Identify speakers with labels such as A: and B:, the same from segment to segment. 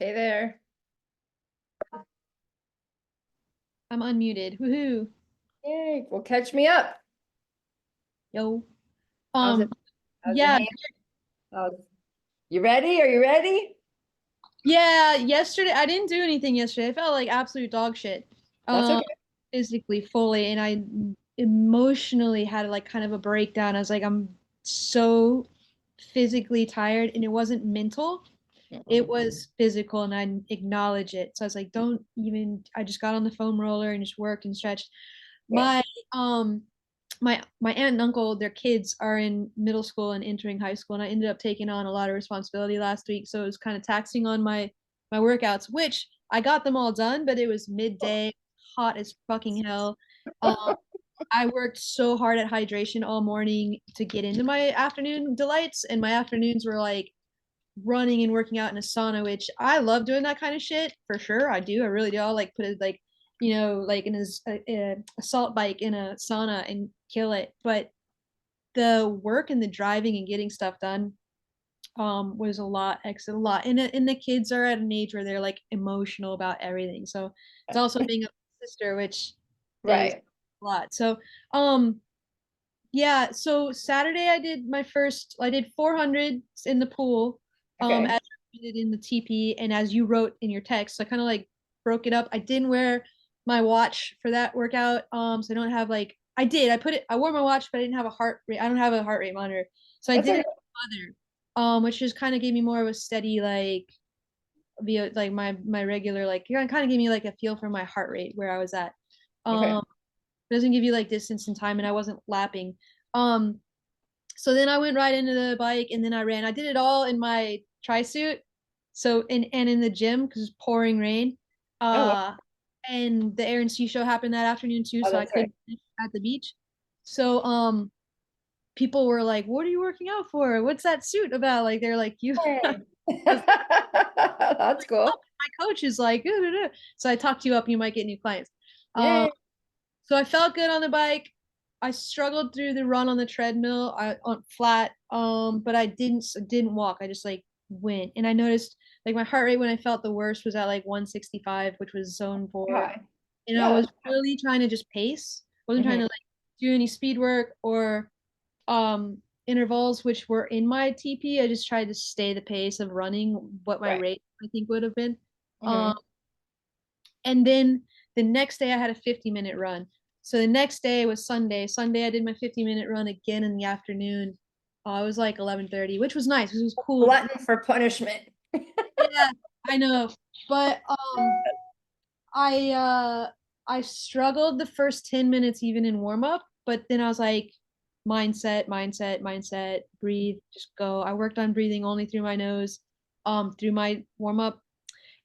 A: Hey there.
B: I'm unmuted. Woohoo.
A: Yay. Well, catch me up.
B: Yo.
A: How's it?
B: Um,
A: How's your
B: yeah,
A: hand? How's, you ready? Are you ready?
B: yeah, yesterday I didn't do anything yesterday. I felt like absolute dog shit.
A: That's
B: Um,
A: okay.
B: physically fully, and I emotionally had like kind of a breakdown. I was like, I'm so physically tired, and it wasn't mental. It
A: Mm-mm.
B: was physical, and I acknowledge it. So I was like, don't even, I just got on the foam roller and just worked and stretched.
A: Yeah.
B: My um my aunt and uncle, their kids are in middle school and entering high school, and I ended up taking on a lot of responsibility last week, so it was kind of taxing on my workouts, which I got them all done, but it was midday, hot as fucking hell. Um, I worked so hard at hydration all morning to get into my afternoon delights, and my afternoons were like running and working out in a sauna, which I love doing that kind of shit for sure. I do. I really do. I'll like put it like, like in a assault bike in a sauna and kill it. But the work and the driving and getting stuff done was a lot, a lot. And the kids are at an age where they're like emotional about everything. So it's also being a sister, which is
A: Right.
B: a lot. So um yeah, so Saturday I did 400 in the pool,
A: Okay.
B: as recommended in the TP and as you wrote in your text. So I kind of like broke it up. I didn't wear my watch for that workout. So I don't have like I wore my watch, but I didn't have a heart rate. I don't have a heart rate monitor. So I
A: That's
B: did
A: okay.
B: it other, which just kind of gave me more of a steady like via like my regular like kind of gave me like a feel for my heart rate where I was at.
A: Okay.
B: Um doesn't give you like distance and time, and I wasn't lapping. Um so then I went right into the bike and then I ran. I did it all in my tri suit. So and in the gym because it's pouring rain.
A: Oh, wow.
B: Uh and the Air and Sea show happened that afternoon too,
A: Oh,
B: so I
A: that's right.
B: couldn't finish at the beach. So people were like, "What are you working out for? What's that suit about?" Like they're like, "You."
A: Hey.
B: I was
A: That's
B: like, "Oh,
A: cool.
B: my coach is like," "Duh, duh, duh." So I talked you up. You might get new clients. Um,
A: Yay.
B: so I felt good on the bike. I struggled through the run on the treadmill, on flat, but I didn't walk. I just like went, and I noticed like my heart rate when I felt the worst was at like 165, which was zone four,
A: Hi.
B: and I
A: Yeah,
B: was
A: that's
B: really trying to just pace. Wasn't trying
A: mhm.
B: to like do any speed work or intervals, which were in my TP. I just tried to stay the pace of running what my
A: Right.
B: rate I think would have been. Um,
A: Hmm.
B: and then the next day I had a 50-minute run. So the next day was Sunday. Sunday I did my 50-minute run again in the afternoon. It was like 11:30, which was nice because it was cool.
A: Glutton for punishment.
B: Yeah, I know. But I I struggled the first 10 minutes even in warm up, but then I was like mindset, mindset, mindset, breathe, just go. I worked on breathing only through my nose through my warm up,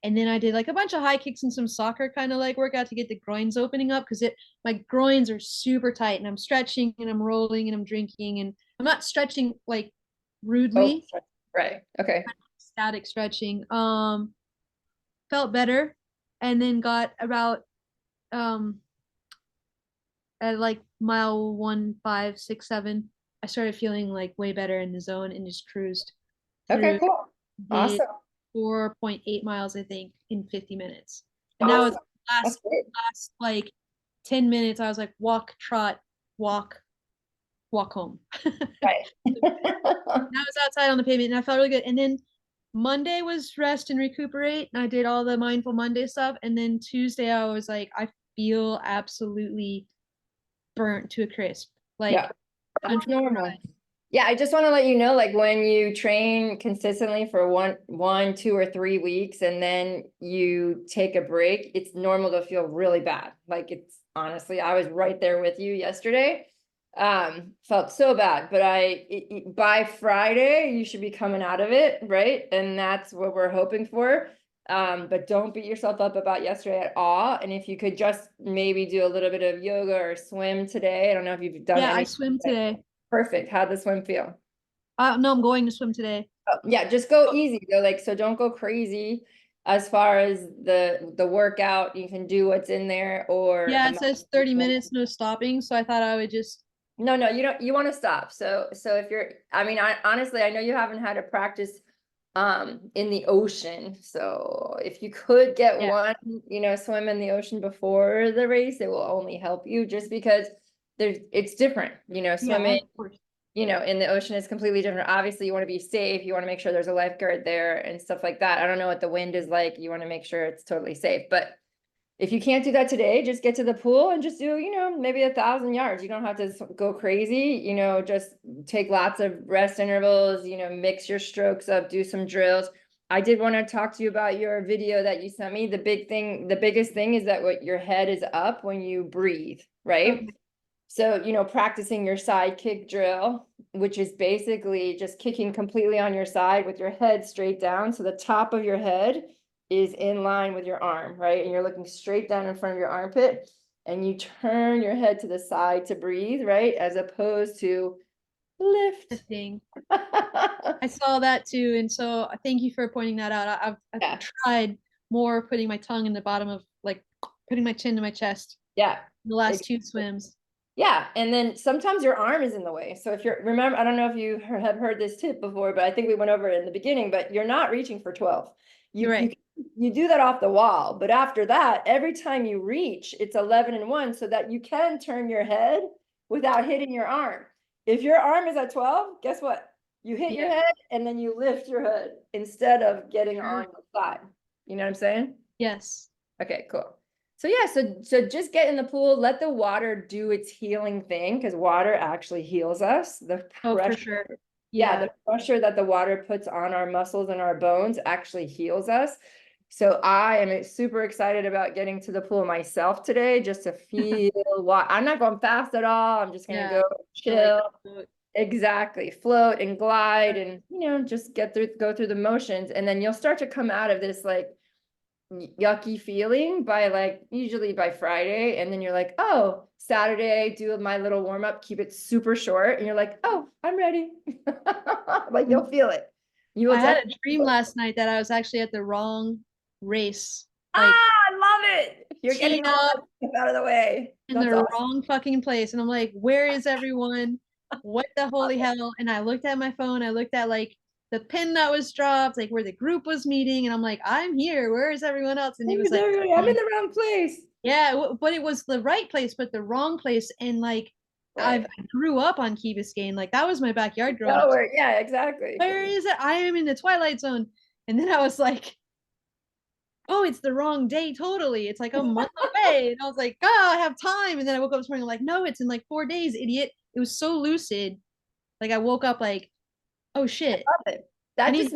B: and then I did like a bunch of high kicks and some soccer kind of like workout to get the groins opening up because it my groins are super tight and I'm stretching and I'm rolling and I'm drinking and I'm not stretching like
A: Oh,
B: rudely,
A: right. Okay.
B: static stretching. Felt better and then got about um at like mile 1, 5, 6, 7, I started feeling like way better in the zone and just cruised
A: Okay,
B: through.
A: cool.
B: Did
A: Awesome.
B: 4.8 miles, I think, in 50 minutes. And that was
A: Awesome. That's
B: last
A: great.
B: last like 10 minutes. I was like walk, trot, walk, walk home.
A: Right.
B: And I was outside on the pavement and I felt really good. And then Monday was rest and recuperate. And I did all the mindful Monday stuff. And then Tuesday I was like, I feel absolutely burnt to a crisp.
A: Yeah,
B: Like
A: that's
B: country
A: normal. Yeah, I just want to let you know, like when you train consistently for 2 or 3 weeks and then you take a break, it's normal to feel really bad. Like it's honestly, I was right there with you yesterday. Felt so bad, but by Friday, you should be coming out of it, right? And that's what we're hoping for. But don't beat yourself up about yesterday at all. And if you could just maybe do a little bit of yoga or swim today. I don't know if you've done
B: Yeah, I
A: any.
B: swim today.
A: Perfect. How'd the swim feel?
B: No, I'm going to swim today.
A: Oh, yeah, just go easy though. Like, so don't go crazy as far as the workout. You can do what's in there or
B: Yeah,
A: I'm
B: it
A: not.
B: says 30 minutes, no stopping. So I thought I would just,
A: No, you don't, you want to stop. So if you're, I mean, I honestly, I know you haven't had a practice in the ocean. So if you could get
B: Yeah.
A: one, swim in the ocean before the race, it will only help you, just because it's different,
B: Yeah,
A: swimming,
B: of course.
A: in the ocean is completely different. Obviously, you want to be safe. You want to make sure there's a lifeguard there and stuff like that. I don't know what the wind is like. You want to make sure it's totally safe. But if you can't do that today, just get to the pool and just do, maybe 1,000 yards. You don't have to go crazy, just take lots of rest intervals, mix your strokes up, do some drills. I did want to talk to you about your video that you sent me. The biggest thing is that your head is up when you breathe, right?
B: Okay.
A: So, practicing your side kick drill, which is basically just kicking completely on your side with your head straight down. So the top of your head is in line with your arm, right? And you're looking straight down in front of your armpit, and you turn your head to the side to breathe, right? As opposed to lift.
B: Thing. I saw that too, and so thank you for pointing that out. I've
A: Yeah.
B: tried more putting my tongue in the bottom of, like, putting my chin to my chest
A: Yeah.
B: the last two swims.
A: Yeah, and then sometimes your arm is in the way. So if remember, I don't know if you have heard this tip before, but I think we went over it in the beginning, but you're not reaching for 12.
B: You're right.
A: You do that off the wall, but after that, every time you reach, it's 11 and 1, so that you can turn your head without hitting your arm. If your arm is at 12, guess what? You hit your head and then you lift your head instead of getting on the side. You know what I'm saying?
B: Yes.
A: Okay, cool. So yeah, so just get in the pool, let the water do its healing thing, because water actually heals us. The
B: Oh, for
A: pressure,
B: sure.
A: yeah, the pressure that the water puts on our muscles and our bones actually heals us. So I am super excited about getting to the pool myself today, just to feel what I'm not going fast at all. I'm just gonna go chill. Exactly. Float and glide and, just go through the motions. And then you'll start to come out of this like yucky feeling by usually by Friday. And then you're like, oh, Saturday, do my little warm up, keep it super short. And you're like, oh, I'm ready. Like you'll feel it. You will
B: I had a dream last night that I was actually at the wrong race. Like,
A: I love it. You're getting
B: teeing
A: all
B: up
A: that stuff out of the way.
B: in
A: That's
B: the
A: awesome.
B: wrong fucking place. And I'm like, where is everyone? What the holy hell? And I looked at my phone, I looked at like the pin that was dropped, like where the group was meeting, and I'm like, I'm here. Where is everyone else? And it was like,
A: I'm in the wrong place.
B: yeah, but it was the right place, but the wrong place. And like, I grew up on Key Biscayne. Like, that was my backyard growing up.
A: Yeah, exactly.
B: Where is it? I am in the Twilight Zone. And then I was like, oh, it's the wrong day totally. It's like a month away. And I was like, oh, I have time. And then I woke up this morning, I'm like, no, it's in like 4 days, idiot. It was so lucid. Like, I woke up like, oh shit.
A: I love it. That means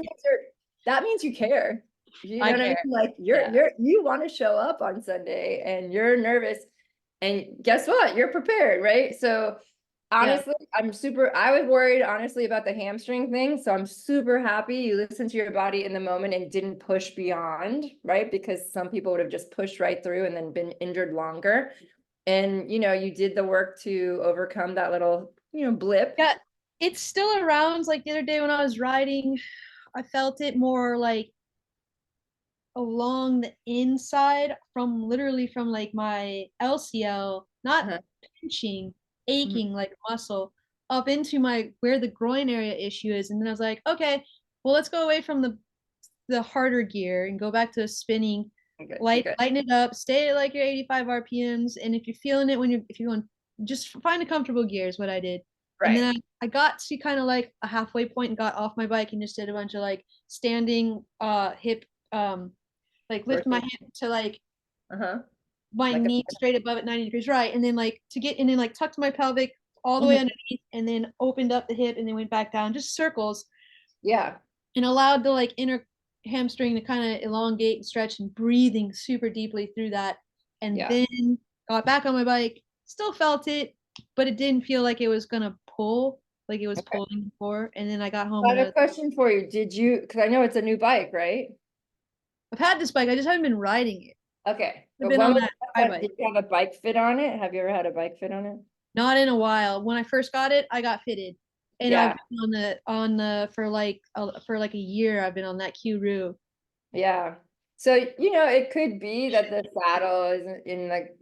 A: you care. You know what I mean? Like you want to show up on Sunday and you're nervous, and guess what? You're prepared, right? So honestly, I was worried honestly about the hamstring thing. So I'm super happy you listened to your body in the moment and didn't push beyond, right? Because some people would have just pushed right through and then been injured longer. And you did the work to overcome that little, blip.
B: Yeah, it's still around. Like the other day when I was riding, I felt it more like along the inside from literally from like my LCL, not pinching, aching like muscle, up into my where the groin area issue is. And then I was like, okay, well, let's go away from the harder gear and go back to spinning. Lighten it up, stay at like your 85 RPMs. And if you're feeling it if you're going, just find a comfortable gear is what I did. And then I got to kind of like a halfway point and got off my bike and just did a bunch of like standing hip like lift my hip to like my knee straight above at 90 degrees, right? And then like tucked my pelvic all the way underneath, and then opened up the hip and then went back down, just circles.
A: Yeah.
B: And allowed the like inner hamstring to kind of elongate and stretch, and breathing super deeply through that. And then got back on my bike, still felt it, but it didn't feel like it was gonna pull like it was pulling before. And then I got home.
A: I have a question for you. Because I know it's a new bike, right?
B: I've had this bike, I just haven't been riding it.
A: Okay.
B: I've been on that bike.
A: Did you have a bike fit on it? Have you ever had a bike fit on it?
B: Not in a while. When I first got it, I got fitted. And I've been on the for like a year, I've been on that Q-Roo.
A: Yeah. So, it could be that the saddle isn't in like,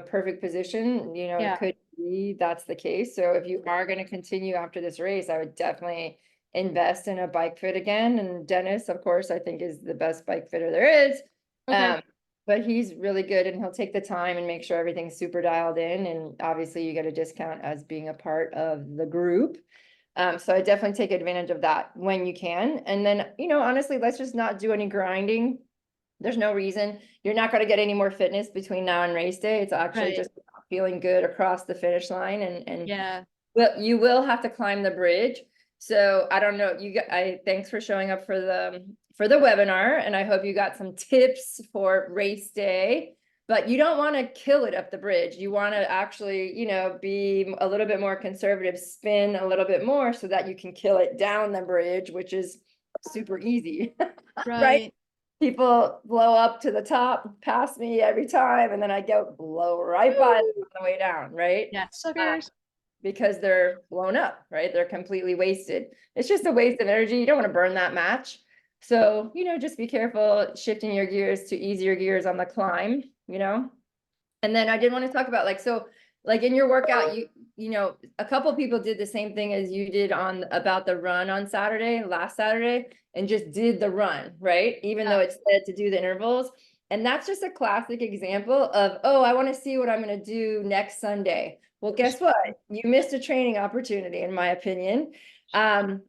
A: perfect position. It could be that's the case. So if you are going to continue after this race, I would definitely invest in a bike fit again. And Dennis, of course, I think is the best bike fitter there is.
B: Okay.
A: But he's really good and he'll take the time and make sure everything's super dialed in. And obviously you get a discount as being a part of the group. So I definitely take advantage of that when you can. And then, honestly, let's just not do any grinding. There's no reason. You're not going to get any more fitness between now and race day. It's actually
B: Right.
A: just feeling good across the finish line. And
B: Yeah.
A: well, you will have to climb the bridge. So I don't know, thanks for showing up for the webinar, and I hope you got some tips for race day. But you don't want to kill it up the bridge. You want to actually, be a little bit more conservative, spin a little bit more so that you can kill it down the bridge, which is super easy, right?
B: Right.
A: People blow up to the top past me every time, and then I go blow right by them on the way down, right?
B: Yeah.
A: Uh,
B: Suckers.
A: because they're blown up, right? They're completely wasted. It's just a waste of energy. You don't want to burn that match. So, just be careful shifting your gears to easier gears on the climb, And then I did want to talk about like in your workout, a couple people did the same thing as you did about the run on last Saturday, and just did the run, right? Even though it said to do the intervals. And that's just a classic example of, oh, I want to see what I'm going to do next Sunday. Well, guess what? You missed a training opportunity, in my opinion.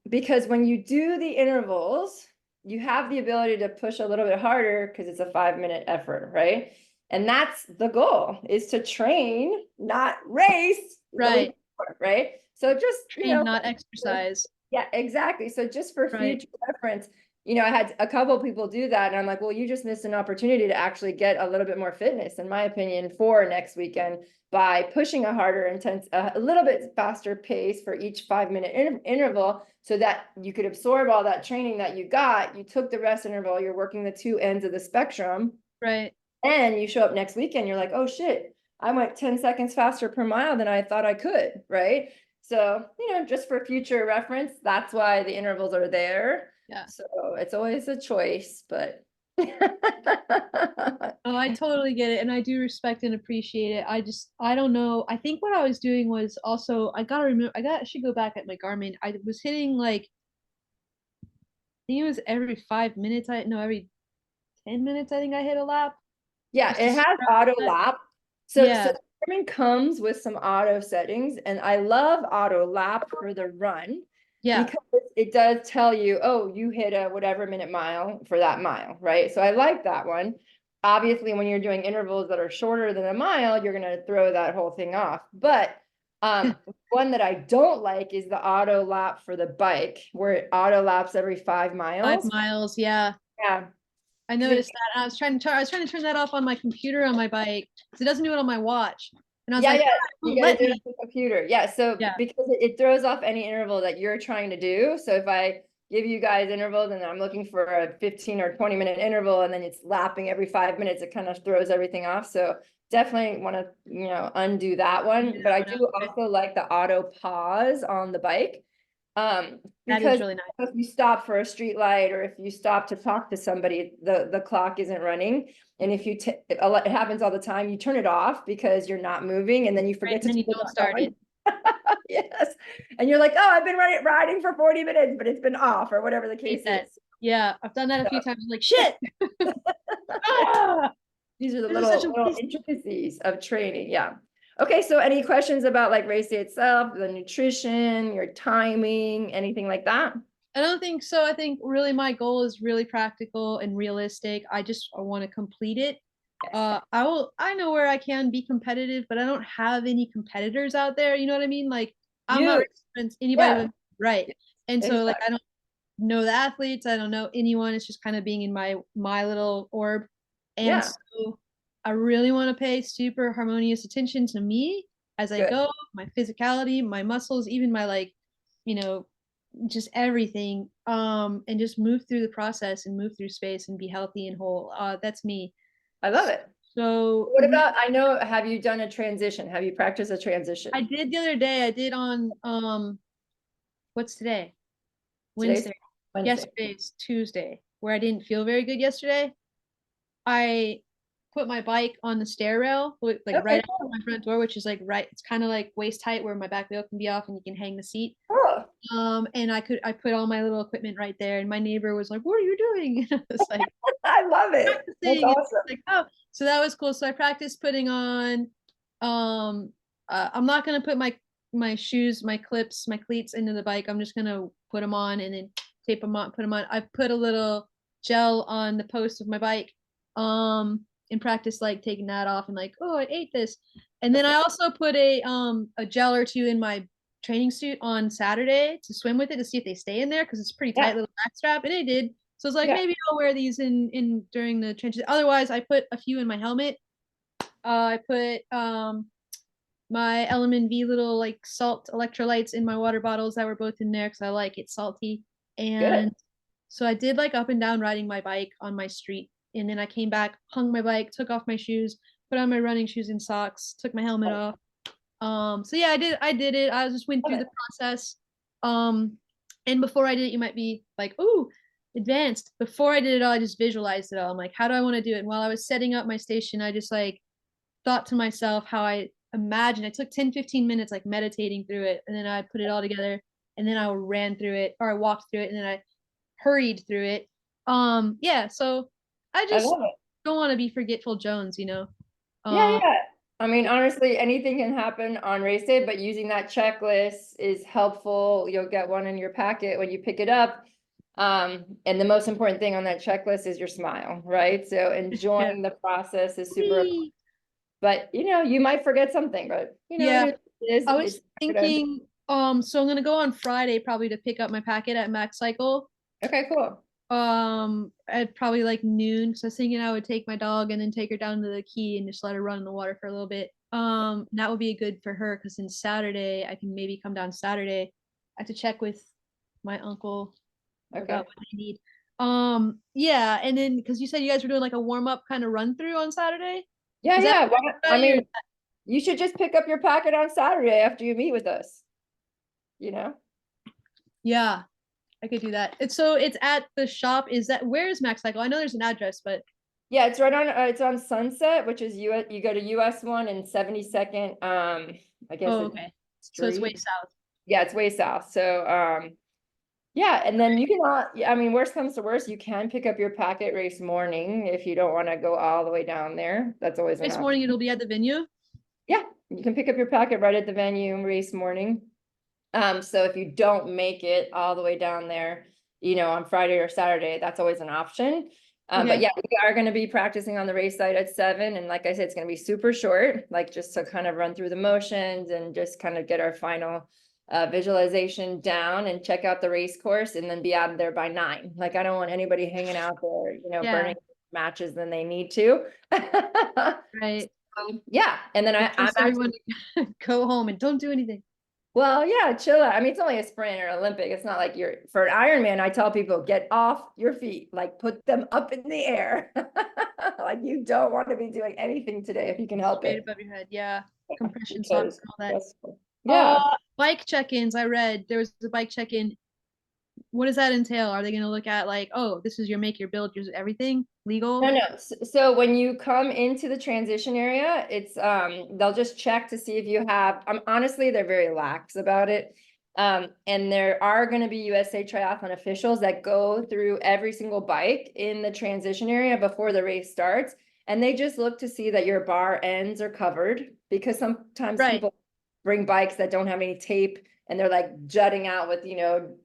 A: Because when you do the intervals, you have the ability to push a little bit harder because it's a 5-minute effort, right? And that's the goal, is to train, not race.
B: Right.
A: Right. So just,
B: Train, not exercise.
A: yeah, exactly. So just for
B: Right.
A: future reference, I had a couple people do that, and I'm like, well, you just missed an opportunity to actually get a little bit more fitness, in my opinion, for next weekend by pushing a harder, a little bit faster pace for each 5-minute interval, so that you could absorb all that training that you got. You took the rest interval, you're working the two ends of the spectrum.
B: Right.
A: And you show up next weekend, you're like, oh shit, I went 10 seconds faster per mile than I thought I could, right? So, just for future reference, that's why the intervals are there.
B: Yeah.
A: So it's always a choice, but.
B: Oh, I totally get it. And I do respect and appreciate it. I don't know. I think what I was doing was also, I should go back at my Garmin. I was hitting like, I think it was every 5 minutes. Every 10 minutes, I think I hit a lap.
A: Yeah,
B: Just
A: it
B: to
A: has
B: start
A: auto
B: that.
A: lap. So
B: Yeah.
A: Garmin comes with some auto settings, and I love auto lap for the run.
B: Yeah.
A: Because it does tell you, oh, you hit a whatever minute mile for that mile, right? So I like that one. Obviously, when you're doing intervals that are shorter than a mile, you're going to throw that whole thing off. But one that I don't like is the auto lap for the bike, where it auto laps every 5
B: 5
A: miles.
B: miles. Yeah.
A: Yeah.
B: I noticed that. I was trying to turn that off on my computer on my bike because it doesn't do it on my watch. And I was like,
A: Yeah,
B: "Ah, it
A: you
B: won't
A: gotta
B: let
A: do it
B: me."
A: on the computer. Yeah, so
B: Yeah.
A: because it throws off any interval that you're trying to do. So if I give you guys intervals and I'm looking for a 15 or 20-minute interval, and then it's lapping every 5 minutes, it kind of throws everything off. So definitely want to, undo that one.
B: Do
A: But I
B: that one.
A: do
B: Okay.
A: also like the auto pause on the bike.
B: That is
A: Because
B: really nice.
A: if you stop for a street light, or if you stop to talk to somebody, the clock isn't running. And if it happens all the time, you turn it off because you're not moving, and then you
B: Right.
A: forget
B: And
A: to
B: then you
A: turn
B: don't
A: it
B: start
A: on.
B: it.
A: Yes. And you're like, oh, I've been riding for 40 minutes, but it's been off, or whatever the
B: Hate
A: case
B: that.
A: is.
B: Yeah. I've done that a few
A: So
B: times. I'm like, shit. Ah,
A: these are the
B: this is such a
A: little
B: waste.
A: intricacies of training. Yeah. Okay. So any questions about like race day itself, the nutrition, your timing, anything like that?
B: I don't think so. I think really my goal is really practical and realistic. I want to complete it.
A: Yes.
B: I know where I can be competitive, but I don't have any competitors out there. You know what I mean? Like I'm not
A: You,
B: racing against anybody
A: yeah,
B: but right. And so like I
A: exactly.
B: don't know the athletes, I don't know anyone. It's just kind of being in my little orb. And
A: Yeah,
B: so I really want to pay super harmonious attention to me as I
A: good.
B: go, my physicality, my muscles, even my like, you know, just everything. And just move through the process and move through space and be healthy and whole. That's me.
A: I love it.
B: So
A: What about, have you done a transition? Have you practiced a
B: I
A: transition?
B: did the other day. I did on what's today?
A: Today's
B: Wednesday.
A: Wednesday.
B: Yesterday's Tuesday, where I didn't feel very good yesterday. I put my bike on the stair rail, like right
A: Okay,
B: out my front door, which is like right, it's kind of like waist height where my back wheel can be off and you can hang the seat.
A: cool.
B: And I put all my little equipment right there, and my neighbor was like, "What are you doing?" And I was like,
A: I love it. That's
B: "Practicing." And
A: awesome.
B: like, oh, so that was cool. So I practiced putting on. Um, I'm not gonna put my shoes, my clips, my cleats into the bike. I'm just gonna put them on and then tape them on, put them on. I put a little gel on the post of my bike. In practice, like taking that off and like, oh, I ate this. And then I also put a gel or two in my training suit on Saturday to swim with it to see if they stay in there because it's pretty tight
A: Yeah,
B: little back strap, and it did. So it's like
A: yeah.
B: maybe I'll wear these in during the trenches. Otherwise, I put a few in my helmet. I put my Element V little like salt electrolytes in my water bottles that were both in there because I like it salty.
A: Good.
B: And so I did like up and down riding my bike on my street. And then I came back, hung my bike, took off my shoes, put on my running shoes and socks, took my helmet off. So yeah, I did it. I just went
A: Love
B: through
A: it.
B: the process. Um, and before I did it, you might be like, "Ooh, advanced." Before I did it all, I just visualized it all. I'm like, "How do I want to do it?" And while I was setting up my station, I just like thought to myself how I imagined. I took 10, 15 minutes like meditating through it, and then I put it all together, and then I ran through it, or I walked through it, and then I hurried through it. Yeah, so I
A: I
B: just
A: love it.
B: don't want to be forgetful Jones, you know.
A: Yeah,
B: Um,
A: yeah. I mean, honestly, anything can happen on race day, but using that checklist is helpful. You'll get one in your packet when you pick it up. And the most important thing on that checklist is your smile, right? So
B: yeah.
A: enjoying the process is super important.
B: Whee!
A: But you might forget something, but
B: Yeah,
A: it is,
B: I
A: it's
B: was
A: gonna,
B: thinking, so I'm gonna go on Friday probably to pick up my packet at Max Cycle.
A: okay, cool.
B: At probably like noon. So I was thinking I would take my dog and then take her down to the key and just let her run in the water for a little bit. That would be good for her because then Saturday I can maybe come down Saturday. I have to check with my uncle
A: Okay.
B: about what I need. Yeah, and then because you said you guys were doing like a warm up kind of run through on Saturday.
A: Yeah,
B: Is that
A: yeah. Well, I
B: everybody or
A: mean, you should just pick up your packet on Saturday after you meet with us, you know?
B: yeah, I could do that. It's at the shop. Is that where is Max Cycle? I know there's an address, but
A: Yeah, it's right on, it's on Sunset, which is you go to US one and 72nd, I guess
B: oh
A: it's
B: okay. So it's way
A: street.
B: south.
A: Yeah, it's way south. So, yeah, and then you can, I mean, worst comes to worst, you can pick up your packet race morning if you don't want to go all the way down there. That's always an
B: This
A: option.
B: morning it'll be at the venue.
A: Yeah, you can pick up your packet right at the venue race morning. So if you don't make it all the way down there, on Friday or Saturday, that's always an option. But
B: Okay.
A: yeah, we are gonna be practicing on the race site at 7, and like I said, it's gonna be super short, like just to kind of run through the motions and just kind of get our final visualization down and check out the race course and then be out of there by 9. Like I don't want anybody hanging out there,
B: Yeah.
A: burning matches than they need to.
B: Right.
A: Yeah, and then
B: I
A: I'm
B: trust
A: actually
B: everyone to go home and don't do anything.
A: well, yeah, chill out. I mean, it's only a sprint or Olympic. It's not like you're for an Ironman. I tell people get off your feet, like put them up in the air. Like you don't want to be doing anything today if you can help
B: Straight
A: it.
B: above your head. Yeah. Compression socks
A: Because
B: and all that.
A: stressful. Yeah.
B: Bike check-ins. I read there was a bike check-in. What does that entail? Are they going to look at like, oh, this is your make, your build, your everything
A: No,
B: legal?
A: no. So when you come into the transition area, it's they'll just check to see if you have, honestly, they're very lax about it. And there are going to be USA Triathlon officials that go through every single bike in the transition area before the race starts. And they just look to see that your bar ends are covered because sometimes
B: Right.
A: people bring bikes that don't have any tape and they're like jutting out with,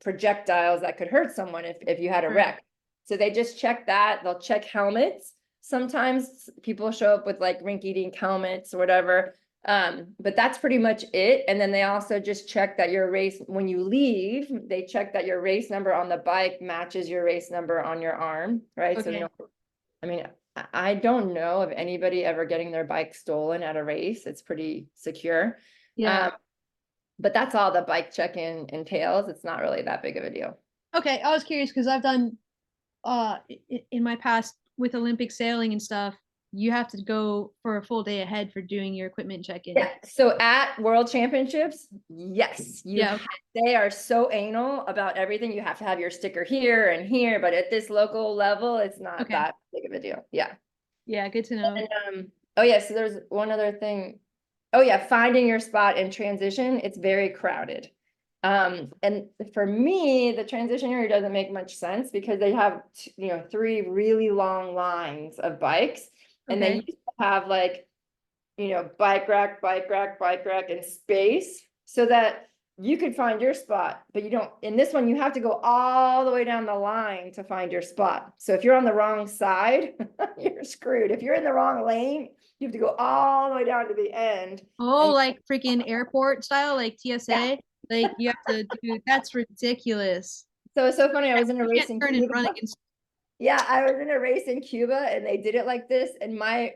A: projectiles that could hurt someone if you had a
B: Right.
A: wreck. So they just check that. They'll check helmets. Sometimes people show up with like rink-eating helmets or whatever. But that's pretty much it. And then they also just check that your race, when you leave, they check that your race number on the bike matches your race number on your arm, right? So
B: Okay.
A: no, I mean, I don't know of anybody ever getting their bike stolen at a race. It's pretty secure.
B: Yeah.
A: But that's all the bike check-in entails. It's not really that big of a deal.
B: Okay. I was curious because I've done in my past with Olympic sailing and stuff, you have to go for a full day ahead for doing your equipment check-in.
A: Yeah, so at World Championships, yes,
B: Yeah, okay.
A: they are so anal about everything. You have to have your sticker here and here, but at this local level, it's not
B: Okay.
A: that big of a deal. Yeah.
B: Yeah, good to know.
A: And, oh yeah, so there's one other thing. Oh yeah, finding your spot in transition, it's very crowded. And for me, the transition area doesn't make much sense because they have, three really long lines of bikes. And they
B: Okay.
A: used to have like, bike rack, bike rack, bike rack, and space so that you could find your spot, but you don't, in this one, you have to go all the way down the line to find your spot. So if you're on the wrong side, you're screwed. If you're in the wrong lane, you have to go all the way down to the end.
B: Oh,
A: And
B: like freaking airport style, like
A: yeah,
B: TSA. Like you have to do that's ridiculous.
A: so it's so funny. I was in a
B: You
A: race
B: can't
A: in
B: turn and
A: Cuba.
B: run against.
A: Yeah, I was in a race in Cuba and they did it like this. And my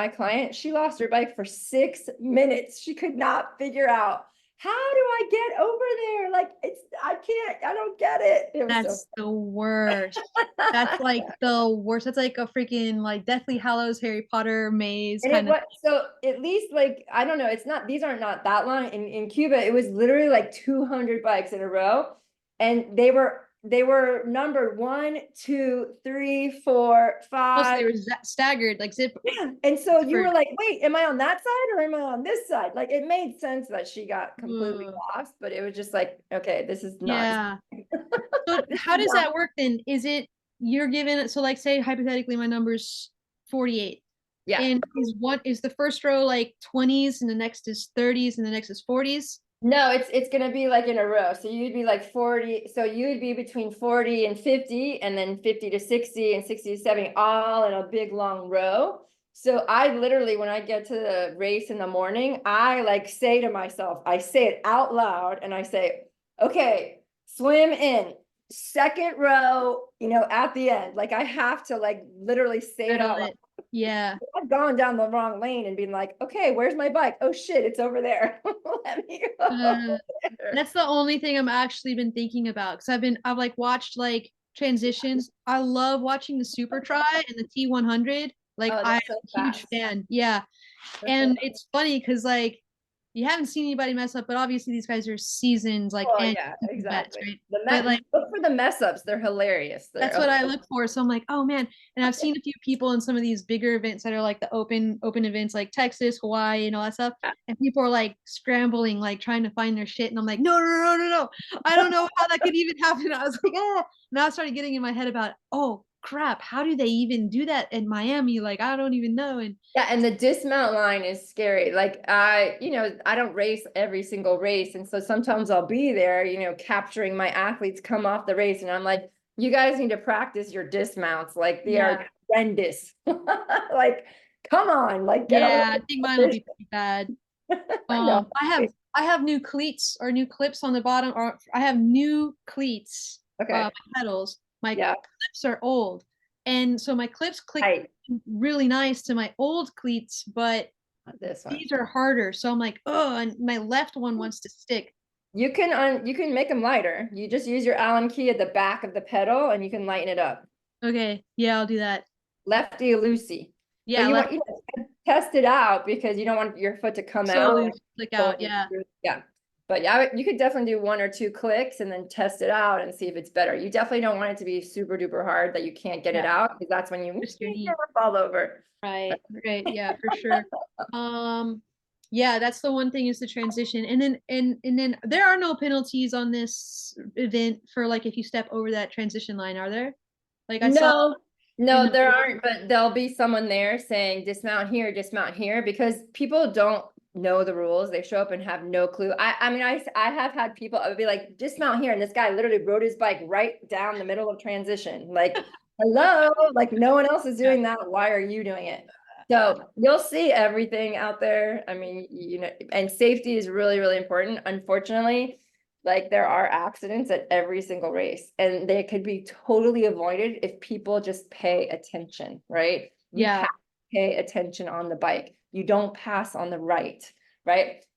A: client, she lost her bike for 6 minutes. She could not figure out how do I get over there? Like I don't get it. It was so
B: That's the worst. That's like the worst. That's like a freaking like Deathly Hallows Harry Potter maze
A: and it
B: kind of.
A: was so at least like I don't know, it's not these aren't not that long. In Cuba, it was literally like 200 bikes in a row. And they were numbered 1, 2, 3, 4,
B: Also,
A: 5.
B: they were staggered, like zip.
A: Yeah, and so you
B: Zipper.
A: were like, wait, am I on that side or am I on this side? Like it made sense that she got completely
B: Ugh.
A: lost, but it was just like, okay, this is not
B: Yeah. So
A: this
B: how
A: is
B: does
A: not
B: that work then? Is it you're given so like say hypothetically my number's 48.
A: yeah.
B: And is the first row like 20s and the next is 30s and the next is 40s?
A: No, it's gonna be like in a row. So you'd be like 40. So you would be between 40 and 50, and then 50 to 60 and 60 to 70, all in a big long row. So I literally, when I get to the race in the morning, I like say to myself, I say it out loud and I say, okay, swim in, second row, at the end. Like I have to like literally say it
B: Riddle
A: out loud.
B: it. Yeah.
A: I've gone down the wrong lane and been like, okay, where's my bike? Oh shit, it's over there. Let me go
B: Uh,
A: there.
B: that's the only thing I'm actually been thinking about because I've like watched like transitions. I love watching the Super Try and the T100. Like
A: Oh,
B: I'm
A: they're so
B: a huge
A: fast.
B: fan. Yeah.
A: They're so
B: And
A: fast.
B: it's funny because like you haven't seen anybody mess up, but obviously these guys are seasoned like
A: Oh
B: and
A: yeah,
B: vets,
A: exactly.
B: right?
A: The
B: But like
A: look for the mess ups. They're hilarious.
B: that's what I look for. So I'm like, oh man. And I've seen a few people in some of these bigger events that are like the open events like Texas, Hawaii, and all that stuff. And people are like scrambling, like trying to find their shit. And I'm like, no, no, no, no, no. I don't know how that could even happen. I was like, ah. Now I started getting in my head about, oh crap, how do they even do that in Miami? Like, I don't even know. And
A: Yeah, and the dismount line is scary. Like I don't race every single race. And so sometimes I'll be there, capturing my athletes come off the race. And I'm like, you guys need to practice your dismounts. Like they are
B: yeah,
A: horrendous. Like, come on, like get a
B: yeah, I
A: little
B: think mine will
A: fish.
B: be pretty bad.
A: I know.
B: I have new cleats or new clips on the bottom, or I have new cleats,
A: Okay.
B: my pedals. My
A: Yeah.
B: clips are old, and so my clips click
A: Right.
B: really nice to my old cleats, but
A: This one.
B: these are harder. So I'm like, oh, and my left one wants to stick.
A: You can make them lighter. You just use your Allen key at the back of the pedal and you can lighten it up.
B: Okay, yeah, I'll do that.
A: Lefty loosey. But
B: Yeah,
A: you
B: left
A: want test it out because you don't want your foot to come
B: so
A: out.
B: loose, click out. Yeah,
A: Yeah. But yeah, you could definitely do 1 or 2 clicks and then test it out and see if it's better. You definitely don't want it to be super duper hard that you can't get it
B: yeah,
A: out because that's when you
B: twist your knee.
A: fall over.
B: Right, right, yeah, for sure. Yeah, that's the one thing is the transition. And then there are no penalties on this event for like if you step over that transition line, are there? Like I saw
A: No,
B: in
A: no,
B: the
A: there aren't, but there'll be someone there saying dismount here, because people don't know the rules. They show up and have no clue. I mean, I have had people, I would be like, dismount here. And this guy literally rode his bike right down the middle of transition. Like, hello, like no one else is
B: yeah,
A: doing that. Why are you doing it? So you'll see everything out there. I mean, and safety is really, really important. Unfortunately, like there are accidents at every single race and they could be totally avoided if people just pay attention, right? You
B: yeah,
A: have to pay attention on the bike. You don't pass on the right?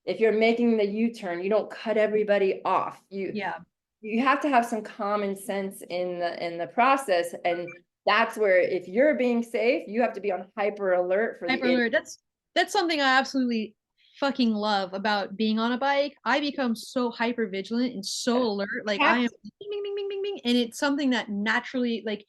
A: If you're making the U-turn, you don't cut everybody off.
B: yeah.
A: You have to have some common sense in the process. And that's where if you're being safe, you have to be on hyper alert for the
B: Hyper alert. That's something I absolutely fucking love about being on a bike. I become so hyper vigilant and so alert. Like I am
A: impact.
B: bing, bing, bing, bing, bing, bing. And it's something that naturally like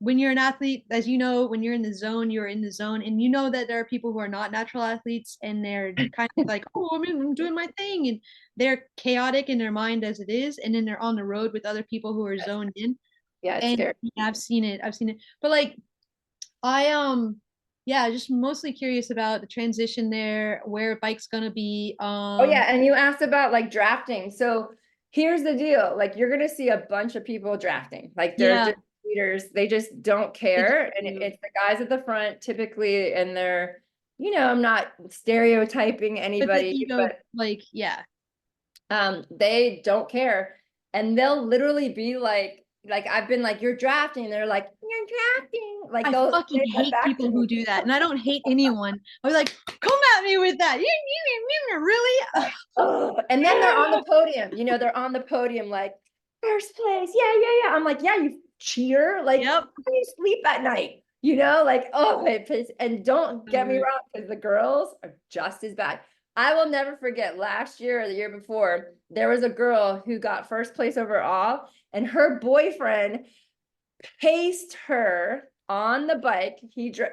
B: when you're an athlete, as you know, when you're in the zone, you're in the zone, and you know that there are people who are not natural athletes, and they're kind of like, oh, I'm doing my thing, and they're chaotic in their mind as it is, and then they're on the road with other people who are zoned in.
A: Yeah, it's
B: And
A: scary.
B: yeah, I've seen it, but like I yeah, just mostly curious about the transition there, where bike's gonna be.
A: Oh yeah, and you asked about like drafting. So here's the deal. Like you're gonna see a bunch of people drafting. Like they're
B: Yeah,
A: just leaders. They just don't
B: they just
A: care. And
B: do.
A: it's the guys at the front typically, and they're, I'm not stereotyping
B: But the
A: anybody,
B: ego,
A: but
B: like, yeah,
A: they don't care. And they'll literally be like I've been like, you're drafting. They're like, you're drafting. Like
B: I
A: they'll
B: fucking
A: say that
B: hate
A: back to
B: people who
A: me.
B: do that, and I don't hate anyone. I was like, come at me with that. You really?
A: Oh, and then they're on the podium, they're on the podium like first place. Yeah, yeah, yeah. I'm like, yeah, you cheer. Like, how
B: Yep.
A: do you sleep at night? Like, oh, and don't get me wrong, because the girls are just as bad. I will never forget last year or the year before, there was a girl who got first place overall, and her boyfriend paced her on the bike.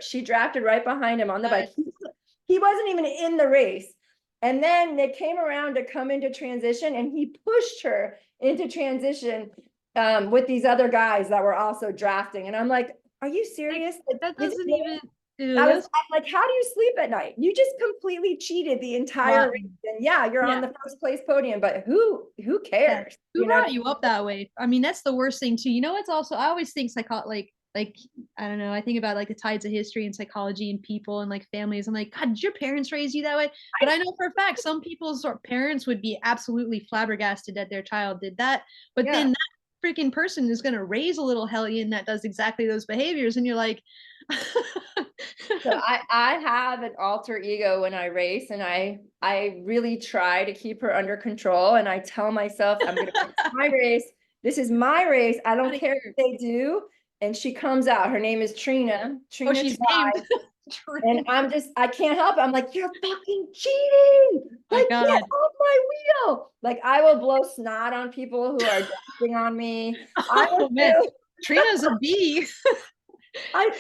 A: She drafted right behind him on the bike. He wasn't even in the race. And then they came around to come into transition, and he pushed her into transition with these other guys that were also drafting. And I'm like, are you
B: Like,
A: serious?
B: that
A: This
B: doesn't
A: is
B: even do
A: I was
B: this.
A: I'm like, how do you sleep at night? You just completely cheated the entire
B: What?
A: race. And yeah, you're on
B: Yeah.
A: the first place podium, but who
B: Yeah.
A: cares?
B: Who brought you up that way? I mean, that's the worst thing too. You know, it's also I always think like I don't know. I think about like the tides of history and psychology and people and like families. I'm like, God, did your parents raise you that way? But I know for a fact some people's parents would be absolutely flabbergasted that their child did that. But
A: Yeah.
B: then that freaking person is going to raise a little hellion that does exactly those behaviors, and you're like,
A: So I have an alter ego when I race, and I really try to keep her under control, and I tell myself I'm gonna race my race. This is my race. I don't
B: outta
A: care
B: here.
A: what they do. And she comes out. Her name is Trina.
B: Oh,
A: Trina
B: she's named.
A: Try. And I can't help it. I'm like, you're fucking cheating.
B: My
A: Like, get
B: God.
A: off my wheel. Like, I will blow snot on people who are dancing on me. I will
B: Oh man,
A: do.
B: Trina's a bee.
A: My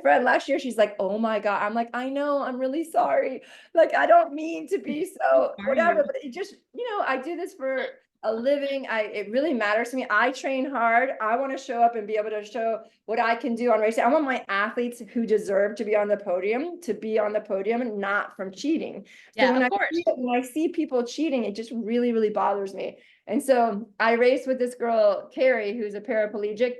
A: friend last year, she's like, oh my God. I'm like, I know, I'm really sorry. Like, I don't mean to be
B: Who
A: so
B: are
A: whatever,
B: you?
A: but it just, I do this for a living. It really matters to me. I train hard. I want to show up and be able to show what I can do on racing. I want my athletes who deserve to be on the podium to be on the podium, not from cheating. So
B: Yeah, of course.
A: when I see people cheating, it just really, really bothers me. And so I raced with this girl, Carrie, who's a paraplegic.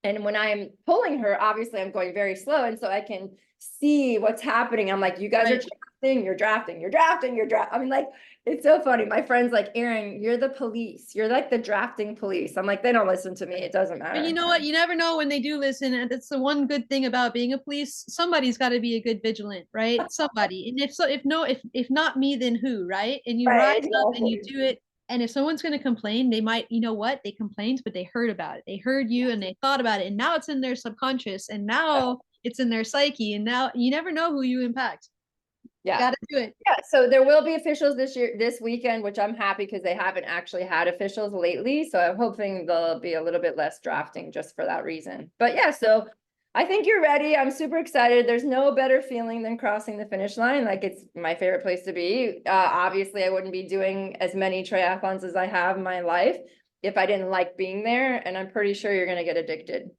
A: And when I'm pulling her, obviously I'm going very slow. And so I can see what's happening. I'm like, you guys are
B: Right.
A: drafting, you're drafting, you're drafting, you're drafting. I mean, like, it's so funny. My friend's like, Erin, you're the police. You're like the drafting police. I'm like, they don't listen to me. It doesn't
B: But you
A: matter.
B: know what? You never know when they do listen. And that's the one good thing about being a police. Somebody's got to be a good vigilant, right? Somebody. And if so, if no, if not me, then who, right? And you rise
A: Right,
B: up and you
A: exactly.
B: do it. And if someone's going to complain, they might, you know what? They complained, but they heard about it. They heard you and they thought about it. And now it's in their subconscious. And now it's in their psyche. And now you never know who you impact.
A: Yeah.
B: Got to do it.
A: Yeah, so there will be officials this weekend, which I'm happy because they haven't actually had officials lately. So I'm hoping there'll be a little bit less drafting just for that reason. But yeah, so I think you're ready. I'm super excited. There's no better feeling than crossing the finish line. Like, it's my favorite place to be. Obviously, I wouldn't be doing as many triathlons as I have in my life if I didn't like being there. And I'm pretty sure you're gonna get addicted.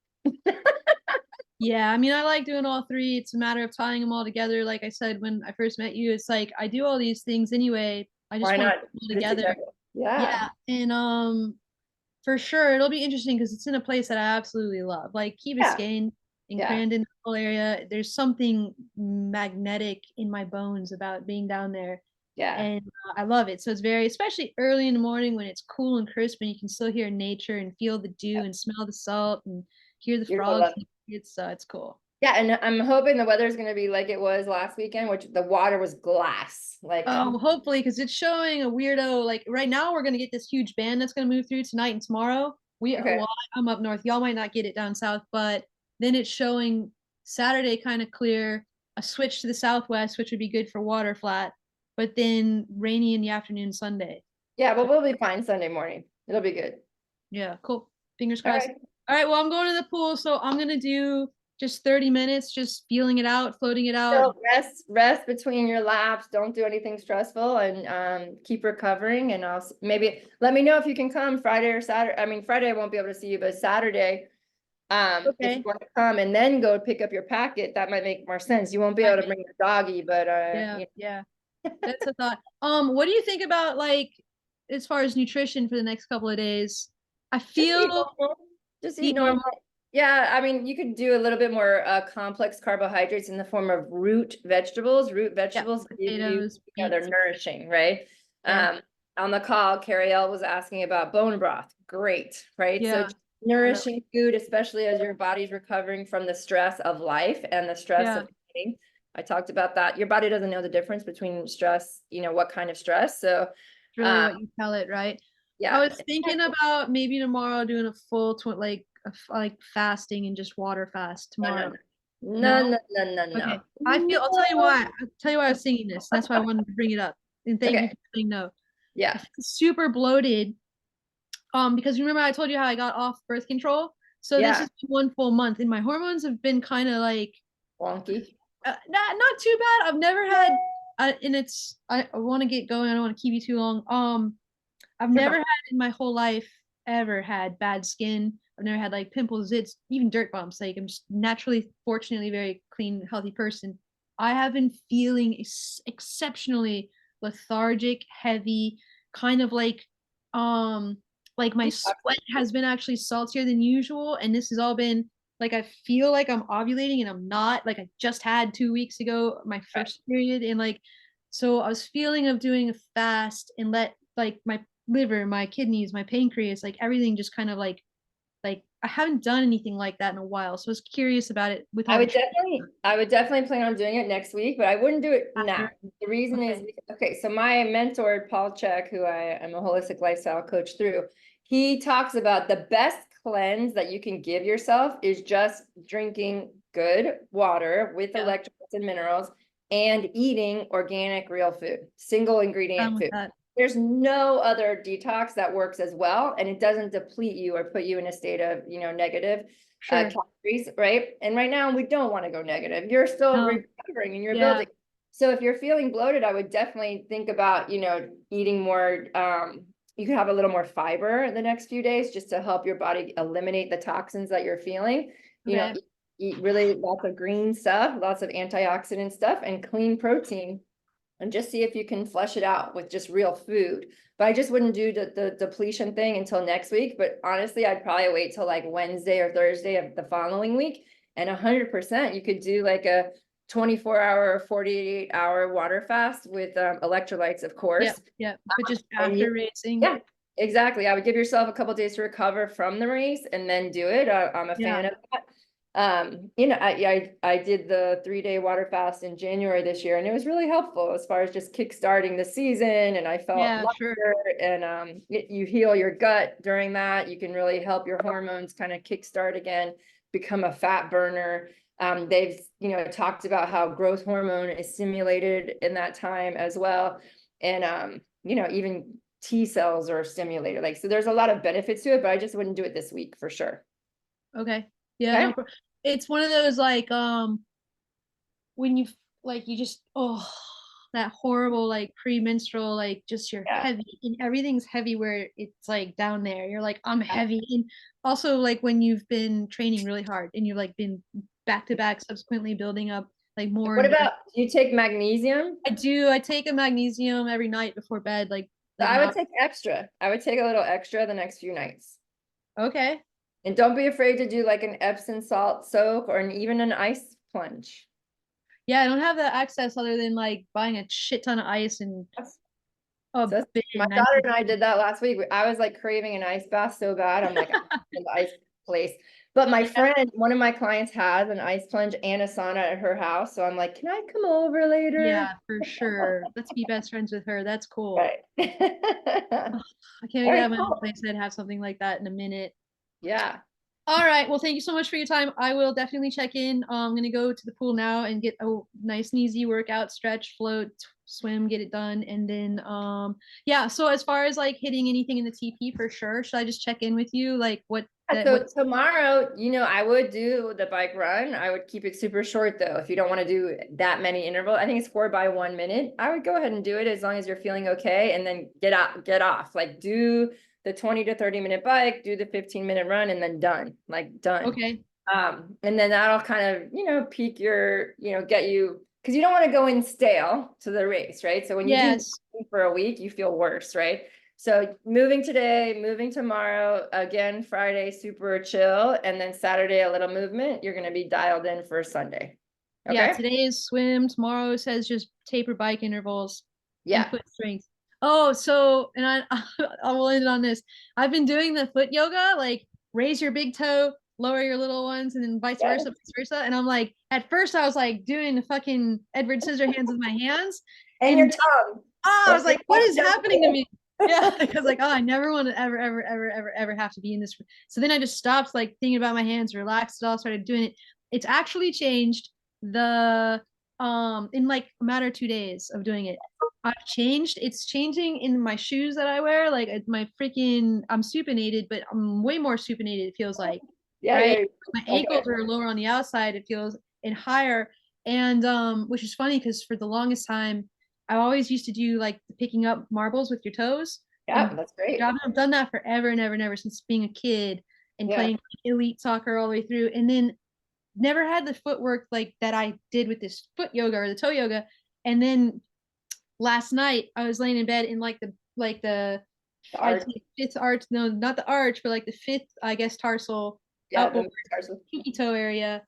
B: Yeah, I mean, I like doing all three. It's a matter of tying them all together. Like I said, when I first met you, it's like I do all these things anyway. I just
A: Why
B: want
A: not
B: to put them all
A: put it
B: together.
A: together? Yeah,
B: Yeah, and for sure, it'll be interesting because it's in a place that I absolutely love, like Key
A: yeah,
B: Biscayne in
A: yeah,
B: Crandon whole area. There's something magnetic in my bones about being down there,
A: yeah.
B: and I love it. So it's very, especially early in the morning when it's cool and crisp, and you can still hear nature and feel the dew and smell the salt and hear the
A: You're gonna
B: frogs.
A: love it.
B: It's cool.
A: Yeah, and I'm hoping the weather's gonna be like it was last weekend, which the water was glass. Like,
B: Hopefully, because it's showing a weirdo. Like right now, we're gonna get this huge band that's gonna move through tonight and tomorrow.
A: okay,
B: Well, I'm up north. Y'all might not get it down south, but then it's showing Saturday kind of clear, a switch to the southwest, which would be good for water flat, but then rainy in the afternoon Sunday.
A: yeah, but
B: So
A: we'll be fine Sunday morning. It'll be good.
B: yeah, cool. Fingers
A: All
B: crossed.
A: right.
B: All right, well, I'm going to the pool, so I'm gonna do just 30 minutes, just feeling it out, floating it out.
A: So rest between your laps. Don't do anything stressful, and keep recovering. And maybe let me know if you can come Friday or Saturday. I mean, Friday I won't be able to see you, but Saturday, if you
B: Okay.
A: want to come and then go pick up your packet, that might make more sense. You won't be able to bring your doggy, but
B: Yeah,
A: you
B: yeah. That's a thought. What do you think about like as far as nutrition for the next couple of days? I
A: just eat
B: feel
A: normal. Just eat
B: eat
A: normal.
B: normal.
A: Yeah, I mean, you could do a little bit more complex carbohydrates in the form of root vegetables. Root
B: Yeah,
A: vegetables give you,
B: potatoes,
A: they're
B: beets.
A: nourishing, right?
B: Yeah,
A: On the call, Carrie L was asking about bone broth. Great, right? So
B: yeah,
A: just
B: I know.
A: nourishing food, especially as your body's recovering from the stress of life and the stress
B: Yeah,
A: of eating. I talked about that. Your body doesn't know the difference between stress, what kind of stress. So,
B: it's really
A: um,
B: what you tell it, right? I
A: yeah.
B: was thinking about maybe tomorrow doing a full like like fasting and just water fast
A: No, no,
B: tomorrow.
A: no,
B: No?
A: no, no, no, no,
B: Okay.
A: no.
B: I'll tell you why.
A: No.
B: I'll tell you why I was singing this. That's why I wanted to bring it up. And thank you
A: Okay.
B: for saying no. I
A: Yeah.
B: feel super bloated. Because remember I told you how I got off birth control? So this
A: Yeah.
B: is 1 full month and my hormones have been kind of like
A: Wonky.
B: not too bad. I've never had and I want to get going. I don't want to keep you too long. I've
A: You're
B: never
A: fine.
B: had in my whole life ever had bad skin. I've never had like pimples, zits, even dirt bumps. Like I'm just naturally, fortunately, very clean, healthy person. I have been feeling exceptionally lethargic, heavy, kind of like my sweat has been actually saltier than usual, and this has all been like I feel like I'm ovulating and I'm not. Like I just had 2 weeks ago my first period, and like so I was feeling of doing a fast and let like my liver, my kidneys, my pancreas, like everything just kind of like I haven't done anything like that in a while. So I was curious about it with all the
A: I would definitely plan on doing it next week, but I wouldn't do it now.
B: after.
A: The reason is,
B: Okay.
A: okay, so my mentor, Paul Check, who I am a holistic lifestyle coach through, he talks about the best cleanse that you can give yourself is just drinking good water with
B: Yeah,
A: electrolytes and minerals and eating organic, real food, single
B: I'm
A: ingredient
B: with
A: food.
B: that.
A: There's no other detox that works as well, and it doesn't deplete you or put you in a state of, negative
B: Sure.
A: calories, right? And right now we don't want to go negative. You're still
B: No.
A: recovering and you're
B: Yeah.
A: building. So if you're feeling bloated, I would definitely think about, eating more. You could have a little more fiber in the next few days just to help your body eliminate the toxins that you're feeling. You know,
B: Okay.
A: eat really lots of green stuff, lots of antioxidant stuff, and clean protein, and just see if you can flush it out with just real food. But I just wouldn't do the depletion thing until next week. But honestly, I'd probably wait till like Wednesday or Thursday of the following week. And 100%, you could do like a 24-hour or 48-hour water fast with electrolytes, of
B: Yep.
A: course.
B: Yep. But just
A: And you,
B: after racing.
A: yeah, exactly. I would give yourself a couple days to recover from the race and then do it. I'm a
B: Yeah.
A: fan of that. I did the 3-day water fast in January this year, and it was really helpful as far as just kickstarting the season. And I felt
B: Yeah, sure.
A: lighter, and you heal your gut during that. You can really help your hormones kind of kickstart again, become a fat burner. They've talked about how growth hormone is stimulated in that time as well, and even T cells are stimulated. Like, so there's a lot of benefits to it, but I just wouldn't do it this week for sure.
B: Okay. Yeah,
A: Okay.
B: no, it's one of those like when you like you just that horrible like premenstrual like just you're
A: Yeah.
B: heavy and everything's heavy where it's like down there. You're like I'm heavy and also like when you've been training really hard and you've like been back to back subsequently building up like more
A: What
B: and more.
A: about, do you take magnesium?
B: I do. I take a magnesium every night before bed
A: So
B: like
A: I
B: an
A: would
B: hour.
A: take extra. I would take a little extra the next few nights.
B: Okay.
A: And don't be afraid to do like an Epsom salt soak or even an ice plunge.
B: Yeah, I don't have the access other than like buying a shit ton of ice and
A: That's,
B: a
A: so my
B: bin. I
A: daughter
B: need
A: and I did that last week. I was like craving an ice bath so bad. I'm like, I'm in the ice place. But my
B: yeah,
A: friend, one of my clients has an ice plunge and a sauna at her house. So I'm like, can I come over later?
B: yeah, for sure. Let's be best friends with her. That's cool.
A: Right.
B: Ugh, I can't
A: All
B: wait to
A: right,
B: have my own
A: cool.
B: place and have something like that in a minute.
A: Yeah.
B: All right. Well, thank you so much for your time. I will definitely check in. I'm gonna go to the pool now and get a nice and easy workout, stretch, float, swim, get it done, and then yeah. So as far as like hitting anything in the TP for sure, should I just check in with you? Like what That
A: So
B: what
A: tomorrow, I would do the bike run. I would keep it super short though. If you don't want to do that many interval, I think it's 4 by 1 minute. I would go ahead and do it as long as you're feeling okay, and then get off. Like do the 20 to 30 minute bike, do the 15-minute run, and then done. Like done.
B: okay.
A: And then that'll kind of, peak your, get you, because you don't want to go in stale to the race, right? So when you do
B: Yes.
A: nothing for a week, you feel worse, right? So moving today, moving tomorrow, again, Friday, super chill, and then Saturday, a little movement. You're going to be dialed in for Sunday.
B: Yeah,
A: Okay?
B: today is swim. Tomorrow says just taper bike intervals and
A: Yeah.
B: foot strength. Oh, so and I will end on this. I've been doing the foot yoga, like raise your big toe, lower your little ones, and then vice
A: Yeah.
B: versa, vice versa. And I'm like, at first I was like doing the fucking Edward Scissorhands with my hands,
A: And your tongue.
B: I was like, what is
A: Don't
B: happening to
A: forget.
B: me? Yeah, because like, oh, I never want to ever have to be in this. So then I just stopped like thinking about my hands, relaxed it all, started doing it. It's actually changed the in like a matter of 2 days of doing it. I've changed. It's changing in my shoes that I wear. Like my freaking, I'm supinated, but I'm way more supinated. It feels like,
A: Yeah,
B: right?
A: yeah.
B: My
A: Okay.
B: ankles are lower on the outside. It feels and higher, and which is funny because for the longest time I always used to do like the picking up marbles with your toes.
A: Yeah,
B: And
A: that's great.
B: I've done that forever and ever and ever since being a kid and
A: Yeah.
B: playing elite soccer all the way through. And then never had the footwork like that I did with this foot yoga or the toe yoga. And then last night I was laying in bed in the
A: The
B: I'd
A: arch.
B: say fifth arch, no, not the arch, but like the fifth, I guess, tarsal
A: Yeah,
B: outboard
A: the metatarsal.
B: pinky toe area,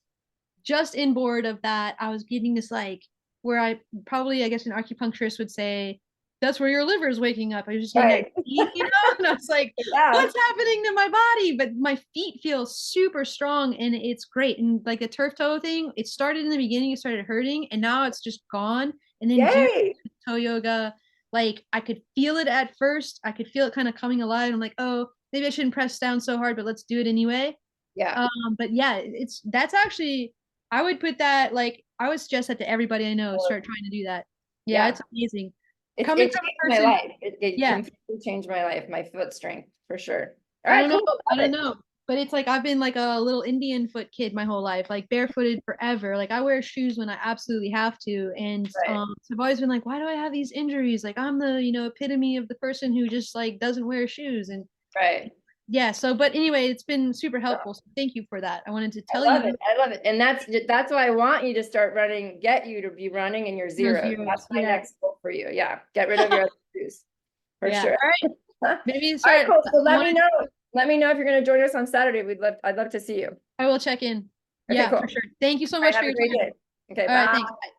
B: just inboard of that, I was getting this like where I probably, I guess, an acupuncturist would say, that's where your liver is waking up. I was just getting that,
A: Right.
B: and I was like,
A: Yeah.
B: what's happening to my body? But my feet feel super strong and it's great. And like the turf toe thing, it started in the beginning, it started hurting, and now it's just gone. And then doing
A: Yay.
B: toe yoga, like I could feel it at first. I could feel it kind of coming alive. I'm like, oh, maybe I shouldn't press down so hard, but let's do it anyway.
A: Yeah.
B: But yeah, that's actually I would put that like I would suggest that to everybody I know start trying to do that. Yeah,
A: Yeah.
B: it's amazing.
A: It
B: Coming
A: changed
B: from a
A: my
B: person,
A: life. It
B: yeah,
A: completely changed my life, my foot strength for sure. All
B: I
A: right,
B: don't know,
A: cool.
B: I
A: Love
B: don't
A: it.
B: know, but it's like I've been like a little Indian foot kid my whole life, like barefooted forever. Like I wear shoes when I absolutely have to, and
A: Right.
B: so I've always been like, why do I have these injuries? Like I'm the epitome of the person who just like doesn't wear shoes, and
A: Right.
B: yeah. So, but anyway, it's been super helpful. So thank you for that. I wanted to tell
A: I love
B: you
A: it. I love it. And that's why I want you to start running, get you to be running in your
B: those
A: zeros.
B: zeros.
A: That's my
B: Yeah.
A: next goal for you. Yeah. Get rid of your other shoes for
B: Yeah.
A: sure.
B: All right. Maybe
A: All right,
B: start.
A: cool. So
B: I
A: let me
B: wanted.
A: know. Let me know if you're going to join us on Saturday. I'd love to see you.
B: I will check in.
A: Okay,
B: Yeah,
A: cool.
B: for sure. Thank you so
A: All right,
B: much for
A: have a
B: your
A: great
B: time.
A: day. Okay,
B: All right.
A: bye.
B: Thanks. Bye.